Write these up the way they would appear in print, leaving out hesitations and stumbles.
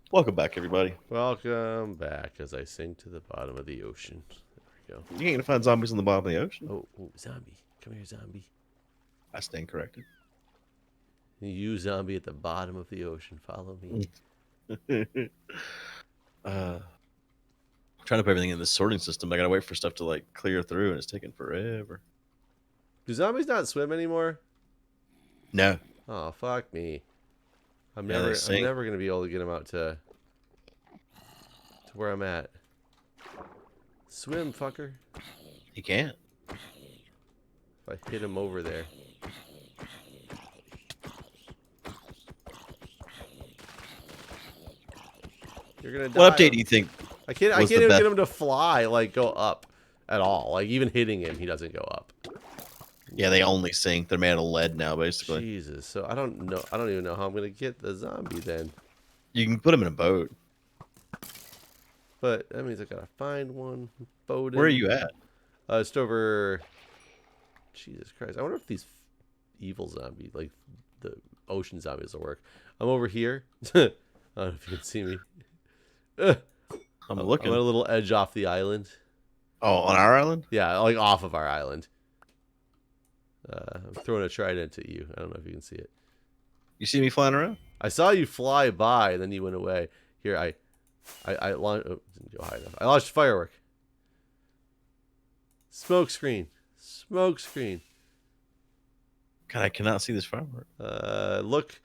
Welcome back, everybody. Welcome back as I sink to the bottom of the ocean. There we go. You ain't gonna find zombies on the bottom of the ocean. Oh, zombie. Come here, zombie. I stand corrected. You zombie at the bottom of the ocean. Follow me. uh, trying to put everything in this sorting system. I gotta wait for stuff to like clear through, and it's taking forever. Do zombies not swim anymore? No. Oh, fuck me. I'm Yeah, they never sink. gonna be able to get them out to where I'm at. Swim, fucker. You can't. If I hit him over there. You're gonna die. What update do you think? I can't was the even best? get him to fly, like go up at all. Like even hitting him, he doesn't go up. Yeah, they only sink. They're made out of lead now, basically. Jesus. So I don't know. I don't even know how I'm gonna get the zombie then. You can put them in a boat. But that means I gotta find one. Boat. Where are you at? It's over. Jesus Christ! I wonder if these evil zombies, like the ocean zombies, will work. I'm over here. I don't know if you can see me. I'm looking. I'm at a little edge off the island. Oh, on our island? Yeah, like off of our island. I'm throwing a trident at you. I don't know if you can see it. You see me flying around? I saw you fly by, and then you went away. Here, I launched. Oh, didn't go high enough. I launched a firework. Smoke screen. Smoke screen. God, I cannot see this firework. Look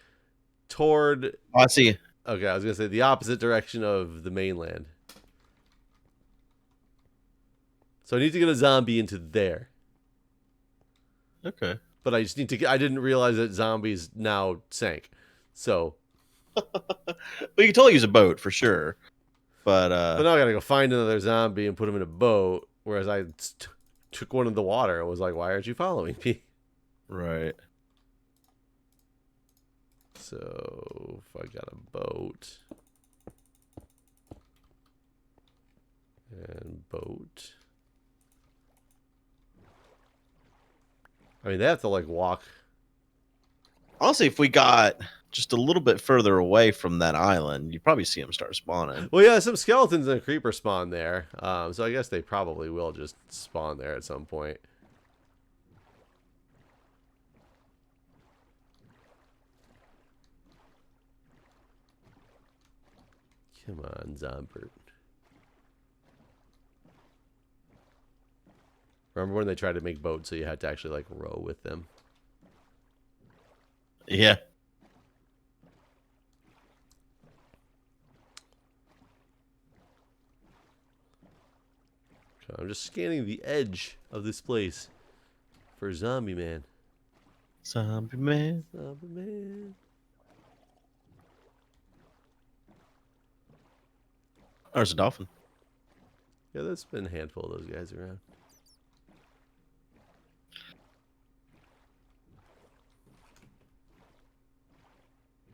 toward. Oh, I see you. Okay, I was gonna say the opposite direction of the mainland. So I need to get a zombie into there. Okay. But I just need to get. I didn't realize that zombies now sank. So. Well, you can totally use a boat for sure. But now I gotta go find another zombie and put him in a boat. Whereas I took one in the water and was like, "Why aren't you following me?" right. So if I got a boat and boat, I mean they have to like walk. Honestly, if we got just a little bit further away from that island, you'd probably see them start spawning. Well, yeah, some skeletons and a creeper spawn there. So I guess they probably will just spawn there at some point. Come on, Zombert. Remember when they tried to make boats so you had to actually like row with them? Yeah. I'm just scanning the edge of this place for Zombie Man. Zombie man. Zombie Man. Oh, there's a dolphin. Yeah, there's been a handful of those guys around.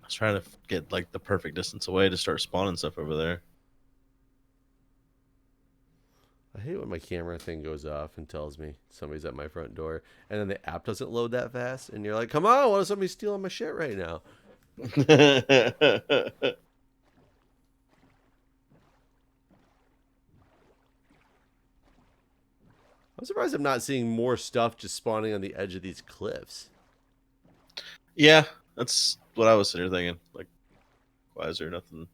I was trying to get like the perfect distance away to start spawning stuff over there. I hate when my camera thing goes off and tells me somebody's at my front door, and then the app doesn't load that fast, and you're like, "Come on, why is somebody stealing my shit right now?" I'm surprised I'm not seeing more stuff just spawning on the edge of these cliffs. Yeah, that's what I was sitting here thinking. Like, why is there nothing?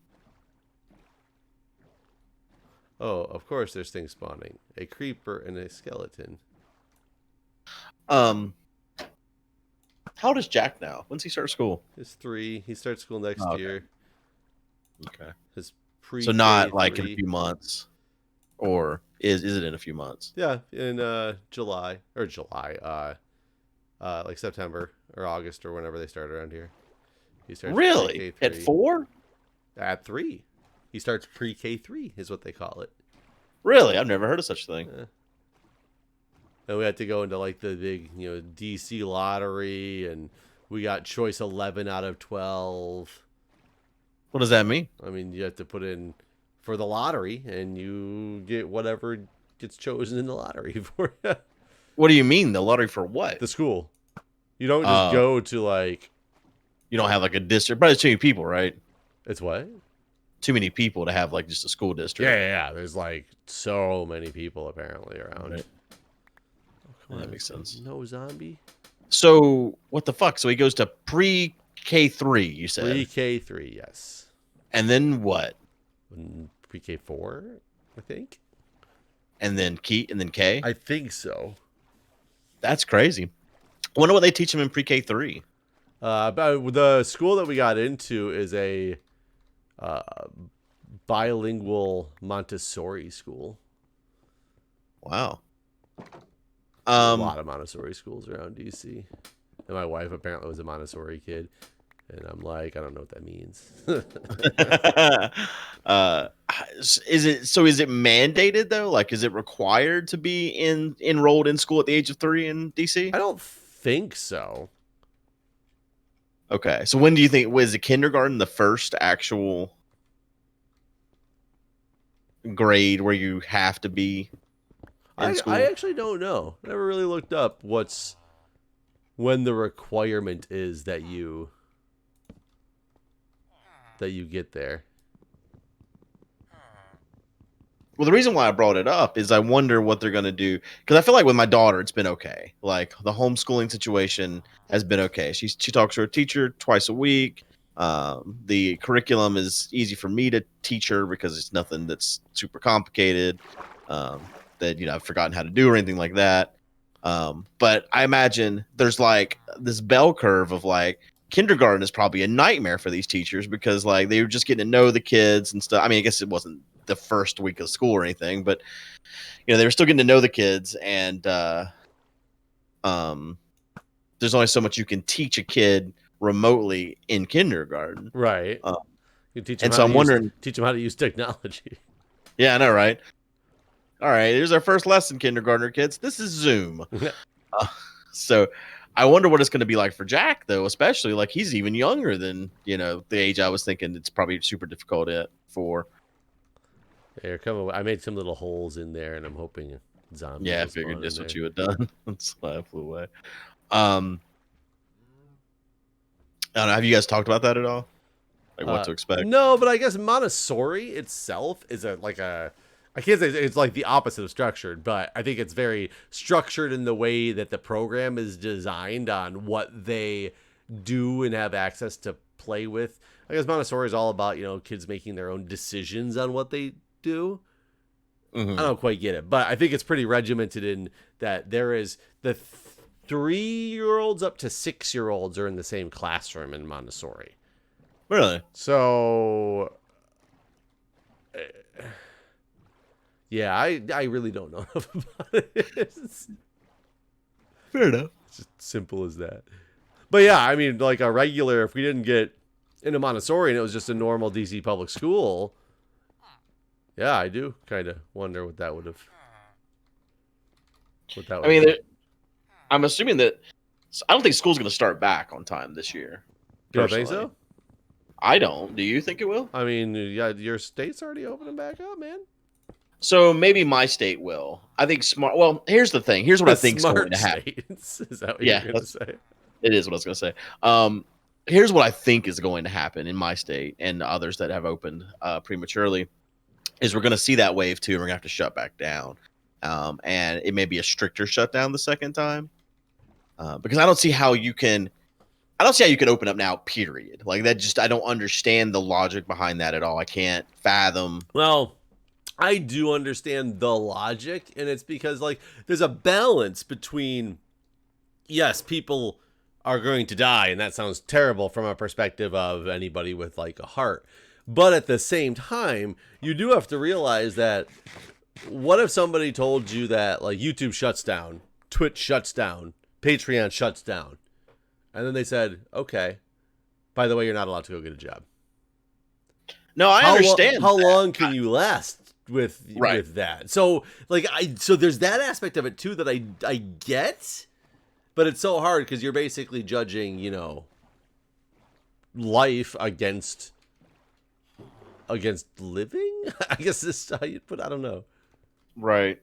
Oh, of course there's things spawning. A creeper and a skeleton. How old is Jack now? When's he start school? He's 3. He starts school next Oh, okay. year. Okay. His pre So not like in a few months, or is it in a few months? Yeah, in July. Like September or August or whenever they start around here. He starts Really? pre-K3. At 4? At 3. He starts pre-K3 is what they call it. Really? I've never heard of such a thing. And we had to go into like the big, DC lottery, and we got choice 11 out of 12. What does that mean? I mean, you have to put in for the lottery, and you get whatever gets chosen in the lottery for you. What do you mean? The lottery for what? The school. You don't just go to like. You don't have like a district, but it's too many people, right? It's what? too many people to have like just a school district. Yeah. There's like so many people apparently around. Right. Oh, come That on, makes sense. no zombie. So what the fuck? So he goes to pre K3, you said, Pre-K3, yes. and then what? Pre-K4, I think. And then K. I think so. That's crazy. I wonder what they teach him in pre K3. But the school that we got into is a uh, bilingual Montessori school. Wow. A lot of Montessori schools around DC. And my wife apparently was a Montessori kid. And I'm like, I don't know what that means. Is it mandated though? Like, is it required to be enrolled in school at the age of 3 in DC? I don't think so. Okay, so when do you think was the kindergarten the first actual grade where you have to be in school? I actually don't know. I never really looked up when the requirement is that you get there. Well, the reason why I brought it up is I wonder what they're going to do, because I feel like with my daughter, it's been okay. Like the homeschooling situation has been okay. She talks to her teacher twice a week. The curriculum is easy for me to teach her because it's nothing that's super complicated that I've forgotten how to do or anything like that. But I imagine there's like this bell curve of like kindergarten is probably a nightmare for these teachers because like they were just getting to know the kids and stuff. I mean, I guess it wasn't the first week of school or anything, but they were still getting to know the kids, and there's only so much you can teach a kid remotely in kindergarten, right? You teach them and so I'm wondering, teach them how to use technology. Yeah, I know, right? All right, here's our first lesson, kindergartner kids. This is Zoom. So I wonder what it's going to be like for Jack, though, especially like he's even younger than the age I was thinking. It's probably super difficult for. Here, come. I made some little holes in there, and I'm hoping zombies. Yeah, I figured that's what you had done. That's why I flew away. I don't know. Have you guys talked about that at all? Like what to expect? No, but I guess Montessori itself is I can't say it's like the opposite of structured, but I think it's very structured in the way that the program is designed on what they do and have access to play with. I guess Montessori is all about, kids making their own decisions on what they do. Mm-hmm. I don't quite get it, but I think it's pretty regimented in that there is the 3-year-olds up to 6-year-olds are in the same classroom in Montessori. Really? So, yeah, I really don't know enough about it. Fair enough. It's just simple as that. But yeah, I mean, like a regular, if we didn't get into Montessori and it was just a normal DC public school, yeah, I do kind of wonder what that would have. I mean, I'm assuming that I don't think school's going to start back on time this year. You don't think so? I don't. Do you think it will? I mean, yeah, your state's already opening back up, man. So maybe my state will. I think smart. Well, here's the thing. Here's what I think is going to happen. Is that what you're going to say? It is what I was going to say. Here's what I think is going to happen in my state and others that have opened prematurely is we're going to see that wave too. And we're going to have to shut back down. And it may be a stricter shutdown the second time because I don't see how you can open up now, period. Like that I don't understand the logic behind that at all. I can't fathom. Well, I do understand the logic, and it's because like there's a balance between, yes, people are going to die, and that sounds terrible from a perspective of anybody with like a heart. But at the same time, you do have to realize that what if somebody told you that like YouTube shuts down, Twitch shuts down, Patreon shuts down, and then they said, okay, by the way, you're not allowed to go get a job. No, I understand. How long can you last with that? So like so there's that aspect of it too that I get, but it's so hard because you're basically judging, life against living. I guess this is how you put. I don't know. Right.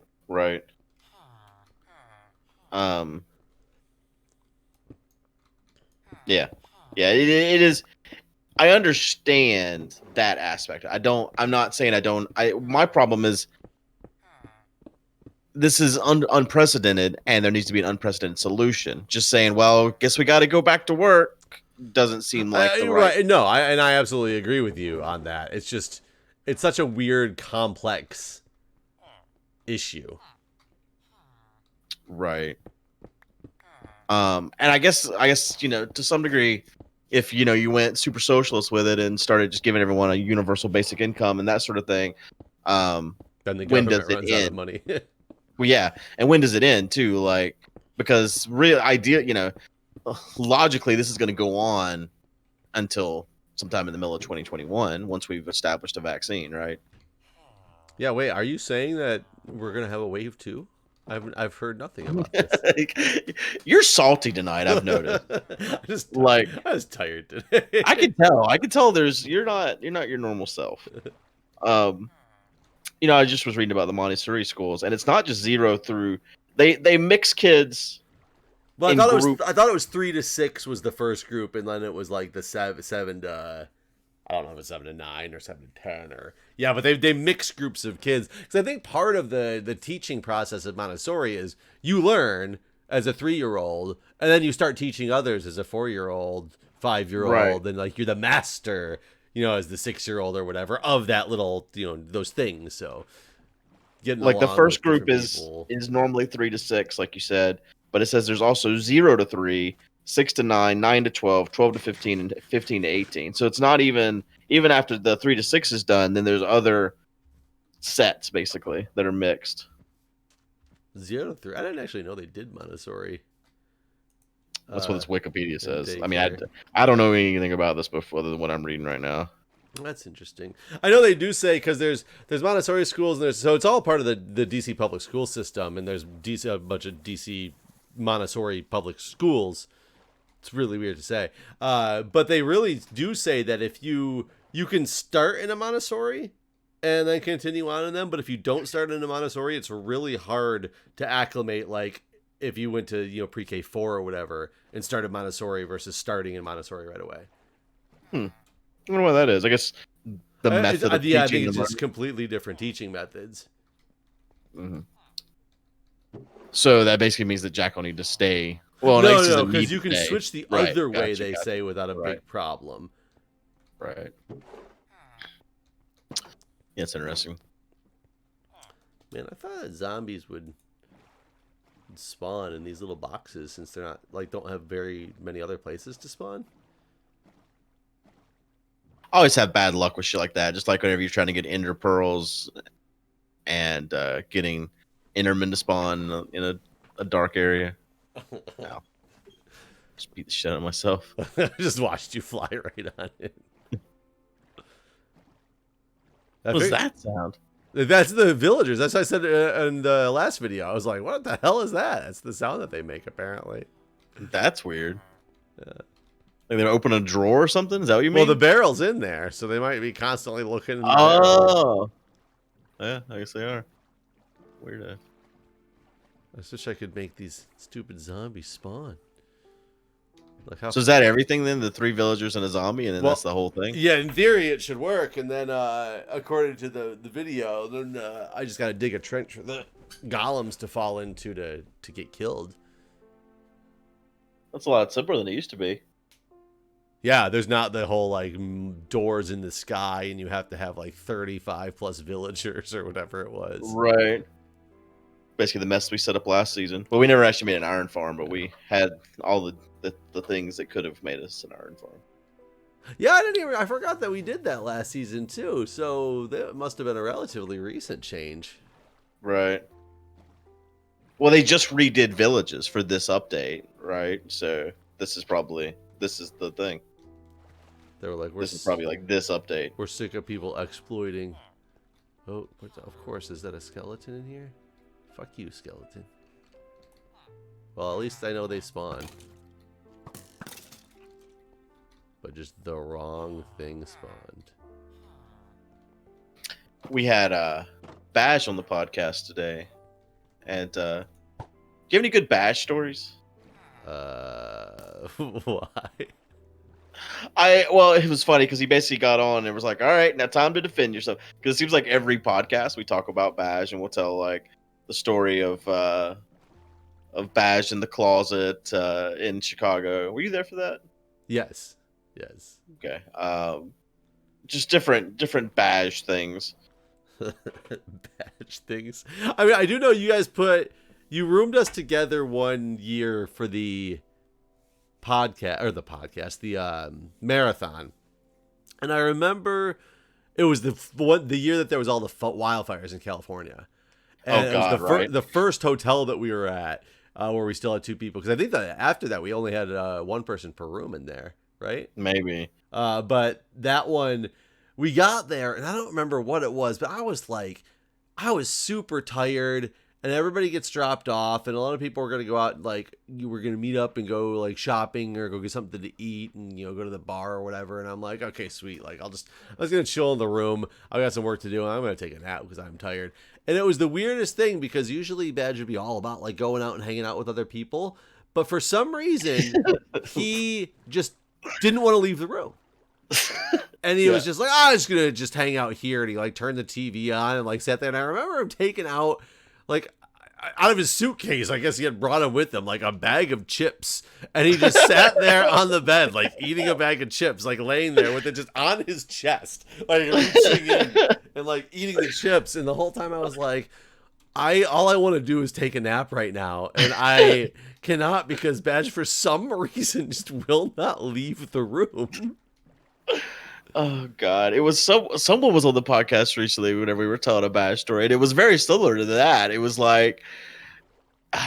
Yeah. It is. I understand that aspect. I'm not saying I don't. My problem is this is unprecedented, and there needs to be an unprecedented solution. Just saying, well, guess we got to go back to work doesn't seem like the right. Right? No, I absolutely agree with you on that. It's just it's such a weird, complex issue. Right. And I guess to some degree, if you went super socialist with it and started just giving everyone a universal basic income and that sort of thing, um, Then the when does government it runs out of end? money. Well, yeah, and when does it end too? Like, because real idea, logically, this is going to go on until sometime in the middle of 2021 once we've established a vaccine, right? Yeah, wait, are you saying that we're gonna have a wave two? I've heard nothing about this. You're salty tonight, I've noticed. Like, I was tired today. I can tell. I can tell. You're not your normal self. Um, I just was reading about the Montessori schools, and it's not just 0 through. They mix kids Well, in group. I thought it was 3 to 6 was the first group, and then it was like the seven to I don't know if it's 7 to 9 or 7 to 10 or yeah, but they mix groups of kids because I think part of the teaching process of Montessori is you learn as a 3-year-old, and then you start teaching others as a 4-year-old, 5-year-old, Right. and like you're the master, as the 6-year-old or whatever of that little those things. So getting Like the along first with group different is people. is normally 3 to 6, like you said, but it says there's also 0 to 3, 6 to 9, 9 to 12, 12 to 15, and 15 to 18. So it's not even after the 3 to 6 is done. Then there's other sets basically that are mixed. 0 to 3. I didn't actually know they did Montessori. That's what this Wikipedia In says. I mean, daycare. I don't know anything about this before than what I'm reading right now. That's interesting. I know they do say because there's Montessori schools and so it's all part of the DC public school system, and there's a bunch of DC Montessori public schools. It's really weird to say, but they really do say that if you can start in a Montessori and then continue on in them, but if you don't start in a Montessori, it's really hard to acclimate. Like if you went to pre-K 4 or whatever and started Montessori versus starting in Montessori right away. I wonder why that is. I guess the method of Yeah, I teaching think it's them. just completely different teaching methods. Mm-hmm. So that basically means that Jack will need to stay. Well, I No, guess he no, doesn't need because to you can stay. switch the Right. other way, Gotcha. they Gotcha. say, without a Right. big problem. Right. Yeah, it's interesting. Man, I thought that zombies would spawn in these little boxes since they're not don't have very many other places to spawn. I always have bad luck with shit like that. Just like whenever you're trying to get ender pearls and getting endermen to spawn in a dark area. No. Just beat the shit out of myself. I just watched you fly right on it. What does that sound? That's the villagers. That's what I said in the last video. I was like, what the hell is that? That's the sound that they make, apparently. That's weird. Yeah. Like they open a drawer or something? Is that what you mean? Well, the barrel's in there, so they might be constantly looking in the barrel. Yeah, I guess they are. Weird. I just wish I could make these stupid zombies spawn. So is that everything then? The 3 villagers and a zombie, and then that's the whole thing? Yeah, in theory it should work, and then according to the video, then I just gotta dig a trench for the golems to fall into to get killed. That's a lot simpler than it used to be. Yeah, there's not the whole doors in the sky, and you have to have 35 plus villagers or whatever it was. Right. Basically the mess we set up last season. Well, we never actually made an iron farm, but we had all the things that could have made us an iron farm. Yeah, I forgot that we did that last season too. So that must have been a relatively recent change. Right. Well, they just redid villages for this update, right? So this is the thing. They were like, this is probably this update. We're sick of people exploiting. Oh, of course, is that a skeleton in here? Fuck you, skeleton. Well, at least I know they spawn. But just the wrong thing spawned. We had Bash on the podcast today. And do you have any good Bash stories? Why? Well, it was funny because he basically got on and was like, "All right, now time to defend yourself." Because it seems like every podcast we talk about Bash and we'll tell like the story of Bash in the closet in Chicago. Were you there for that? Yes. Yes. Okay. Just different Bash things. Badge things. I mean, I do know you roomed us together one year for the the marathon. And I remember it was the year that there was all the wildfires in California. Oh And it was God, right? the first hotel that we were at where we still had two people. Because I think that after that, we only had one person per room in there, right? Maybe. But that one, we got there, and I don't remember what it was, but I was super tired, and everybody gets dropped off, and a lot of people are going to go out, like, you were going to meet up and go, like, shopping or go get something to eat and, go to the bar or whatever. And I'm like, okay, sweet. Like, I was going to chill in the room. I got some work to do, and I'm going to take a nap because I'm tired. And it was the weirdest thing because usually Badge would be all about, like, going out and hanging out with other people. But for some reason, he just didn't want to leave the room. And he was just like, I'm just gonna just hang out here. And he like turned the TV on and like sat there. And I remember him taking out like out of his suitcase, I guess he had brought him with him, like a bag of chips. And he just sat there on the bed, like eating a bag of chips, like laying there with it just on his chest, like reaching in and like eating the chips. And the whole time I was like, all I want to do is take a nap right now. And I cannot because Badge for some reason just will not leave the room. Oh God! It was someone was on the podcast recently whenever we were telling a Bash story, and it was very similar to that. It was like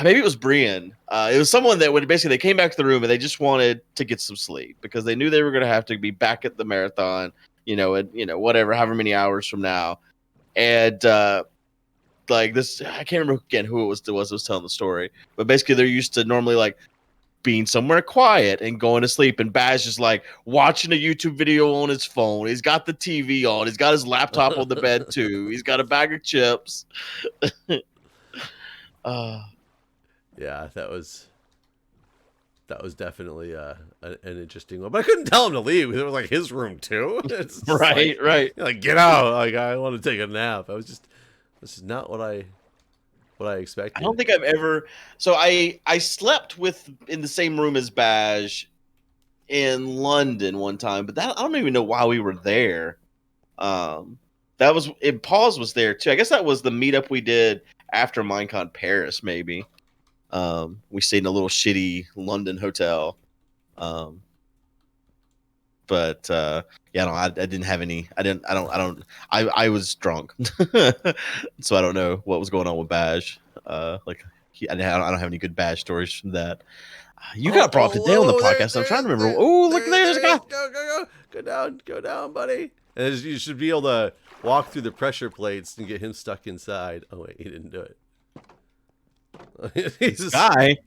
maybe it was Brian. It was someone that would basically they came back to the room and they just wanted to get some sleep because they knew they were going to have to be back at the marathon, whatever, however many hours from now, and like this, I can't remember again who it was that was telling the story, but basically they're used to normally like being somewhere quiet and going to sleep. And Baz is like watching a YouTube video on his phone. He's got the TV on. He's got his laptop on the bed too. He's got a bag of chips. Yeah, that was definitely an interesting one. But I couldn't tell him to leave. It was like his room too. Right, right. Like get out. Like I want to take a nap. This is not what I expected. I don't think I've ever. So I slept in the same room as Baj in London one time, but I don't even know why we were there. That was Paul's was there too. I guess that was the meetup we did after Minecon Paris. Maybe we stayed in a little shitty London hotel. But yeah, no, I didn't have any. I was drunk, so I don't know what was going on with Baj. I don't have any good Baj stories from that. You got brought today on the podcast. I'm trying to remember. Oh, look, there's a guy. Go down, buddy. And you should be able to walk through the pressure plates and get him stuck inside. Oh wait, he didn't do it. He's guy.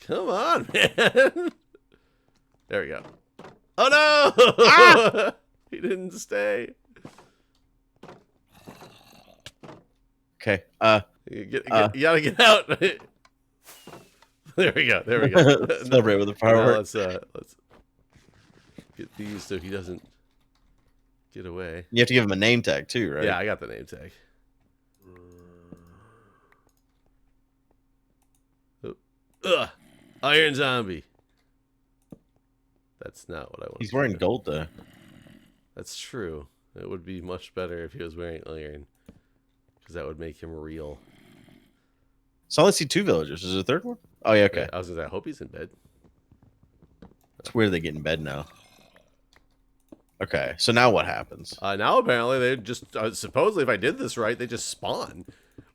Come on, man. There we go. Oh no! Ah! He didn't stay. Okay. You gotta get out. There we go. Celebrate with the fireworks. Let's get these so he doesn't get away. You have to give him a name tag too, right? Yeah, I got the name tag. Ugh. Iron Zombie. That's not what I want. He's wearing gold though. That's true. It would be much better if he was wearing iron, because that would make him real. So I only see 2 villagers. Is there a third one? Oh yeah, okay. Yeah, I was gonna say, I hope he's in bed. It's weird they get in bed now. Okay, so now what happens? Now apparently they just supposedly, if I did this right, they just spawn.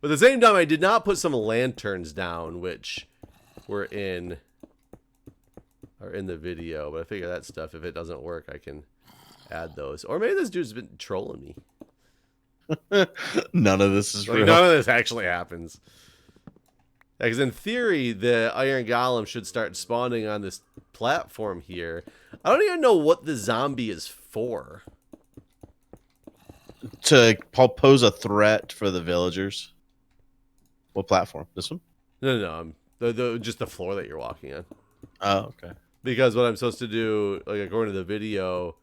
But at the same time, I did not put some lanterns down, which were in the video. But I figure that stuff, if it doesn't work, I can add those. Or maybe this dude's been trolling me. None of this is real. None of this actually happens. Because in theory, the Iron Golem should start spawning on this platform here. I don't even know what the zombie is for. To pose a threat for the villagers. What platform? This one? No. Just the floor that you're walking on. Oh, okay. Because what I'm supposed to do, like according to the video,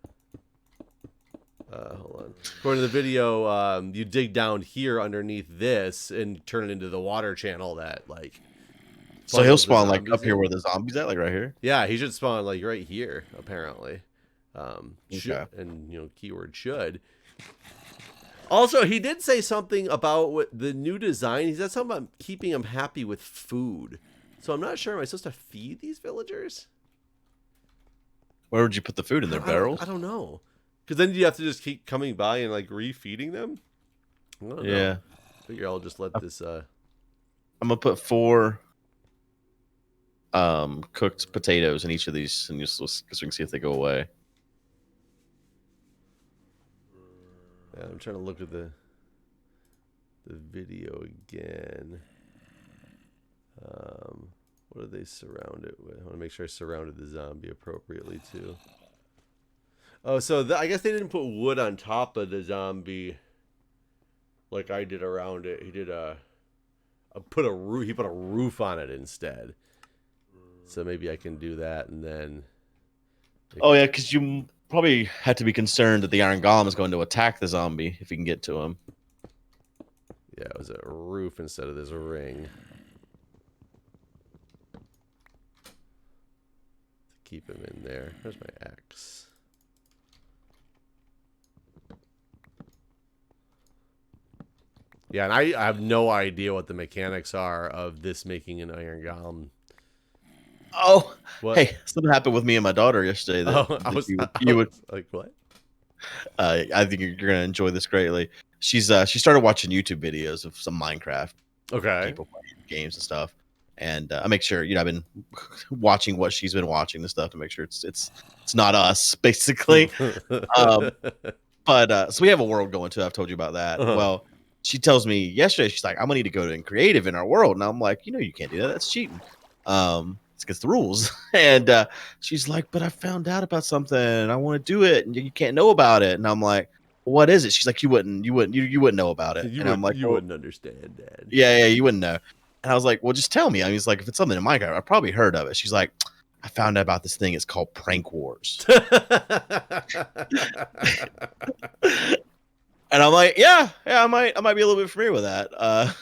hold on. According to the video, you dig down here underneath this and turn it into the water channel that like. So he'll Funnels the spawn like up zombies here in. where the zombies at, like right here. Yeah, he should spawn like right here, apparently. Should, Okay. and you know, keyword should. Also, he did say something about what the new design. He said something about keeping them happy with food. So I'm not sure. Am I supposed to feed these villagers? Where would you put the food in their barrels? I don't know. Because then you have to just keep coming by and like refeeding them. I don't know. Yeah. Figure I'll just let this. I'm gonna put 4 cooked potatoes in each of these, and just so we can see if they go away. Yeah, I'm trying to look at the video again. What do they surround it with? I want to make sure I surrounded the zombie appropriately too. Oh, so I guess they didn't put wood on top of the zombie like I did around it. He did he put a roof on it instead. So maybe I can do that and then. Oh yeah, because you probably have to be concerned that the Iron Golem is going to attack the zombie if you can get to him. Yeah, it was a roof instead of this ring. Keep him in there. There's my axe. Yeah, and I have no idea what the mechanics are of this making an iron golem. Oh, What? hey, something happened with me and my daughter yesterday. You would like what? I think you're gonna enjoy this greatly. She started watching YouTube videos of some Minecraft people playing games and stuff, and I make sure I've been watching what she's been watching and stuff to make sure it's not us basically. But so we have a world going to. I've told you about that. Well, she tells me yesterday, she's like, I'm gonna need to go to creative in our world, and I'm like, you can't do that. That's cheating. It's against the rules. And she's like, but I found out about something and I want to do it and you can't know about it. And I'm like, what is it? She's like, you wouldn't know about it. And I'm like, you wouldn't understand, Dad. Yeah, you wouldn't know. And I was like, well, just tell me. I mean, it's like, if it's something in Minecraft, I've probably heard of it. She's like, I found out about this thing. It's called Prank Wars. And I'm like, yeah, I might be a little bit familiar with that.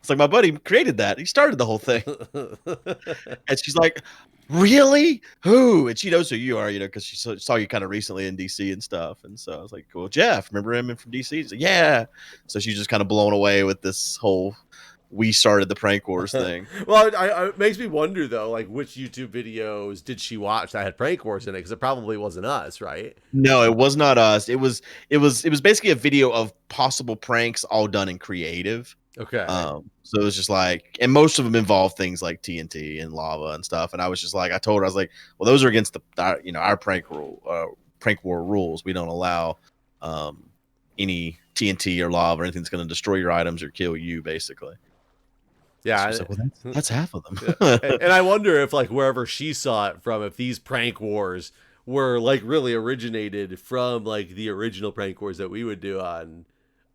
It's like my buddy created that. He started the whole thing. And she's like, really? Who? And she knows who you are, because she saw you kind of recently in DC and stuff. And so I was like, well, Jeff, remember him from DC? He's like, yeah. So she's just kind of blown away with this whole we started the Prank Wars thing. Well, it makes me wonder though, like which YouTube videos did she watch that had Prank Wars in it? Because it probably wasn't us, right? No, it was not us. It was basically a video of possible pranks all done in creative. Okay. So it was just like, and most of them involve things like TNT and lava and stuff. And I was just like, I told her, I was like, well, those are against our prank war rules. We don't allow any TNT or lava or anything that's going to destroy your items or kill you, basically. Yeah, so like, well, that's half of them. Yeah. And I wonder if like wherever she saw it from, if these prank wars were like really originated from like the original prank wars that we would do on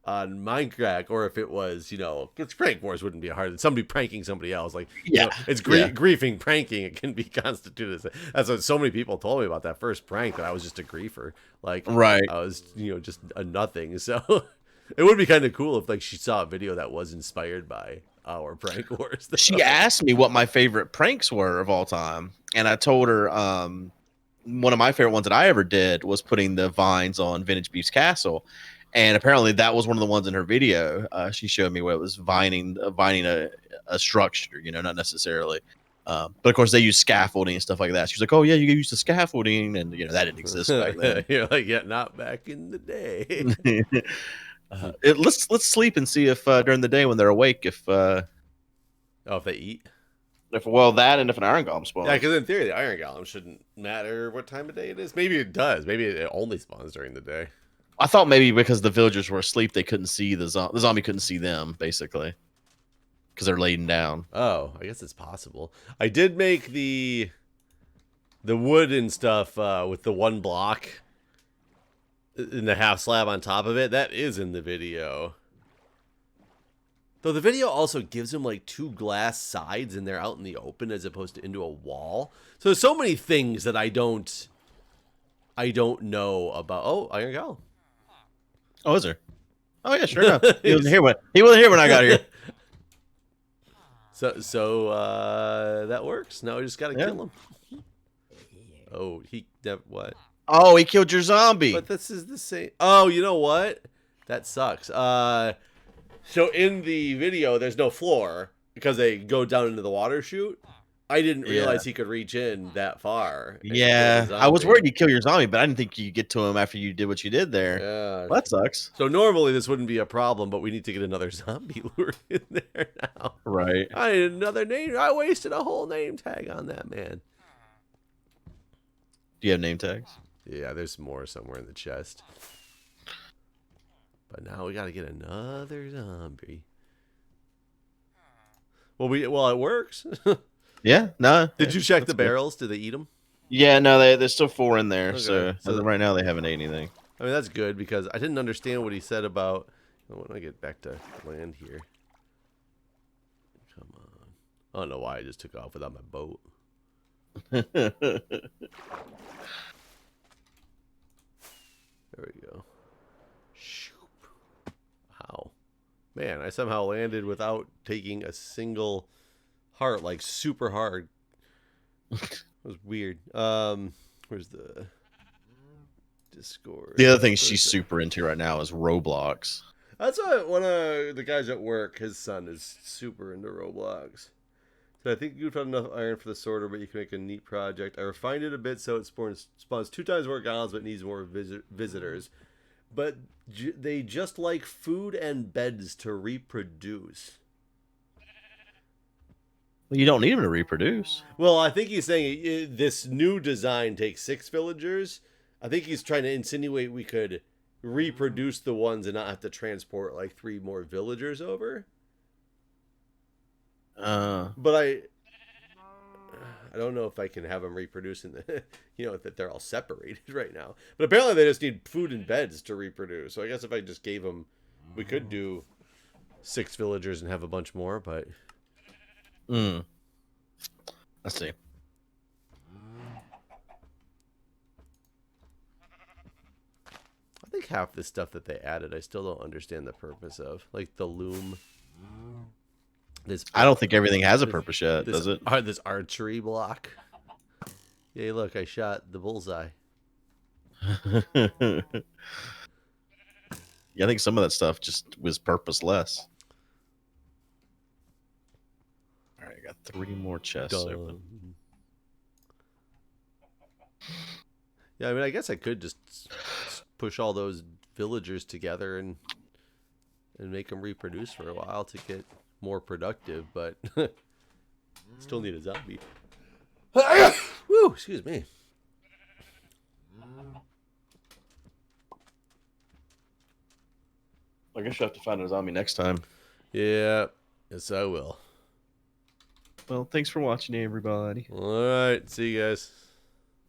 Minecraft, or if it was, because prank wars wouldn't be hard. Somebody pranking somebody else, like it's griefing pranking. It can be constituted. That's what so many people told me about that first prank, that I was just a griefer. Like, right, I was just a nothing. So it would be kind of cool if like she saw a video that was inspired by our prank wars. She asked me what my favorite pranks were of all time, and I told her one of my favorite ones that I ever did was putting the vines on Vintage Beef's castle. And apparently that was one of the ones in her video. She showed me where it was vining a structure, not necessarily. But of course they use scaffolding and stuff like that. She was like, oh yeah, you use the scaffolding, and that didn't exist back then. You're like, yeah, not back in the day. Let's sleep and see if during the day when they're awake, if they eat. That and if an iron golem spawns. Yeah, because in theory the iron golem shouldn't matter what time of day it is. Maybe it does. Maybe it only spawns during the day. I thought maybe because the villagers were asleep, they couldn't see the zombie couldn't see them, basically, because they're laying down. Oh, I guess it's possible. I did make the wood and stuff with the one block in the half slab on top of it. That is in the video. Though the video also gives him like 2 glass sides and they're out in the open as opposed to into a wall. So there's so many things that I don't know about. Oh, Iron Golem. Oh, is there? Oh yeah, sure enough. He wasn't here when I got here. So that works. Now we just gotta Yeah. kill him. Oh, what? Oh, he killed your zombie. But this is the same. Oh, you know what? That sucks. So in the video, there's no floor because they go down into the water chute. I didn't realize he could reach in that far. Yeah, I was worried he'd kill your zombie, but I didn't think you get to him after you did what you did there. Yeah. Well, that sucks. So normally this wouldn't be a problem, but we need to get another zombie lure in there now. Right. I need another name. I wasted a whole name tag on that, man. Do you have name tags? Yeah, there's more somewhere in the chest. But now we got to get another zombie. Well, it works. Yeah, no. Did you check the barrels? Did they eat them? Yeah, no, there's still 4 in there. Okay. So as of right now, they haven't ate anything. I mean, that's good because I didn't understand what he said about. When I get back to land here. Come on. I don't know why I just took off without my boat. There we go. Shoop. Wow. Man, I somehow landed without taking a single heart, like super hard. It was weird. Where's the Discord? The other thing she's super into right now is Roblox. That's what one of the guys at work, his son, is super into Roblox. So I think you found enough iron for the sorter, but you can make a neat project. I refined it a bit so it spawns 2 times more golems, but needs more visitors. But they just like food and beds to reproduce. Well, you don't need them to reproduce. Well, I think he's saying this new design takes 6 villagers. I think he's trying to insinuate we could reproduce the ones and not have to transport like 3 more villagers over. But I don't know if I can have them reproduce in the, that they're all separated right now. But apparently they just need food and beds to reproduce. So I guess if I just gave them, we could do 6 villagers and have a bunch more. But let's see. I think half the stuff that they added, I still don't understand the purpose of, like the loom. I don't think everything has a purpose yet, does it? This archery block. Yay, look, I shot the bullseye. Yeah, I think some of that stuff just was purposeless. All right, I got 3 more chests open. Yeah, I mean, I guess I could just push all those villagers together and make them reproduce for a while to get more productive, but still need a zombie. Woo, excuse me. I guess you'll have to find a zombie next time. Yeah, yes I will. Well, thanks for watching, everybody. All right, see you guys.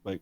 Bye.